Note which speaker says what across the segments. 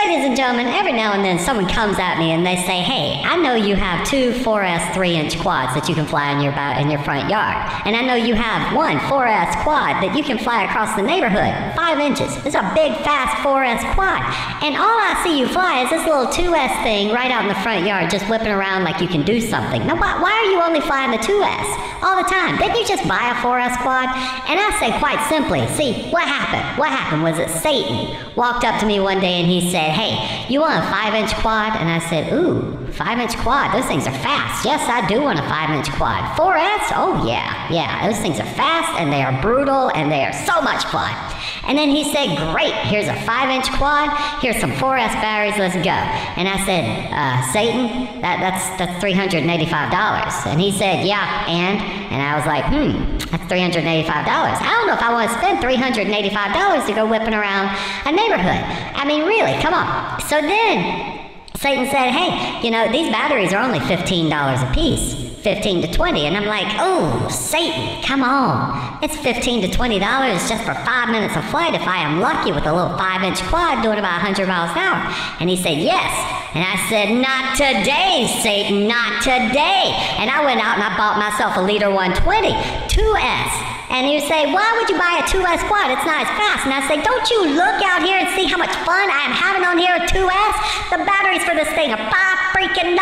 Speaker 1: Ladies and gentlemen, every now and then someone comes at me and they say, hey, I know you have two 4S 3-inch quads that you can fly in your front yard. And I know you have one 4S quad that you can fly across the neighborhood, 5 inches. It's a big, fast 4S quad. And all I see you fly is this little 2S thing right out in the front yard, just whipping around like you can do something. Now, why are you only flying the 2S all the time? Didn't you just buy a 4S quad? And I say quite simply, see, what happened? What happened was that Satan walked up to me one day and he said, hey, you want a 5-inch quad? And I said, ooh, 5-inch quad, those things are fast. Yes, I do want a 5-inch quad. 4S? Oh yeah, those things are fast and they are brutal and they are so much fun. And then he said, great, here's a 5-inch quad, here's some 4S batteries, let's go. And I said, Satan, that's $385. And he said, yeah, and I was like, that's $385. I don't know if I want to spend $385 to go whipping around a neighborhood. I mean, really, come on. So then Satan said, hey, you know, these batteries are only $15 a piece, 15 to 20. And I'm like, oh, Satan, come on. It's $15 to $20 just for 5 minutes of flight if I am lucky with a little 5-inch quad doing about 100 miles an hour. And he said, yes. And I said, not today, Satan, not today. And I went out and I bought myself a Leader 120, 2S. And he would say, why would you buy a 2S quad? It's not as fast. And I say, don't you look out here and see how much fun I am having on here with 2S? The batteries for this thing are $5 freaking,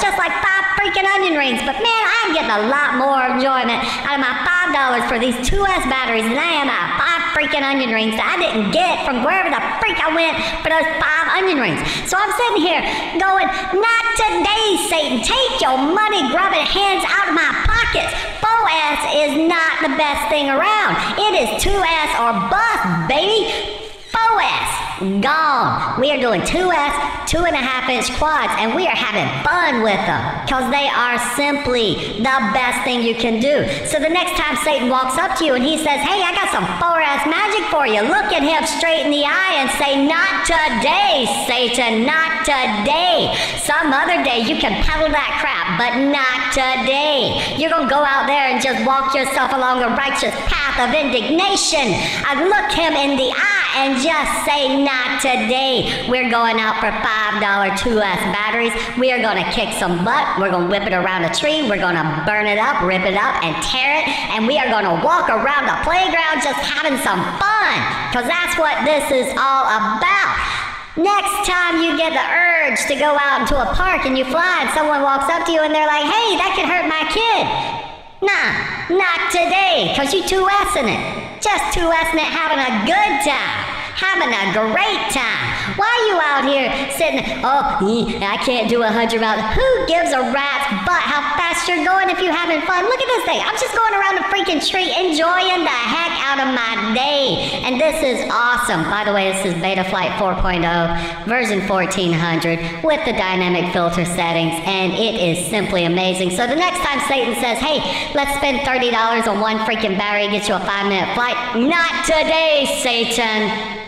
Speaker 1: just like 5 freaking onion rings. But man, I'm getting a lot more enjoyment out of my $5 for these 2S batteries than I am out of 5 freaking onion rings that I didn't get from wherever the freak I went for those 5 onion rings. So I'm sitting here going, not today, Satan. Take your money-grubbing hands out of my pockets. 4S is not the best thing around. It is 2S or bust, baby. 4S, gone. We are doing 2S, 2.5-inch quads, and we are having fun with them because they are simply the best thing you can do. So the next time Satan walks up to you and he says, hey, I got some 4S magic for you, look at him straight in the eye and say, not today, Satan, not today. Some other day you can peddle that crap, but not today. You're going to go out there and just walk yourself along a righteous path of indignation. I look him in the eye and just say, not today. We're going out for $5 2S batteries. We are going to kick some butt. We're going to whip it around a tree. We're going to burn it up, rip it up, and tear it. And we are going to walk around the playground just having some fun. Because that's what this is all about. Next time you get the urge to go out into a park and you fly and someone walks up to you and they're like, hey, that could hurt my kid. Nah, not today, because you 2S'ing it. Just 2S'ing it, having a good time. Having a great time. Why are you out here sitting, I can't do 100 miles. Who gives a rat's butt how fast you're going if you're having fun? Look at this thing. I'm just going around the freaking tree enjoying the heck out of my day. And this is awesome. By the way, this is Betaflight 4.0, version 1400 with the dynamic filter settings. And it is simply amazing. So the next time Satan says, hey, let's spend $30 on one freaking battery, get you a 5-minute flight. Not today, Satan.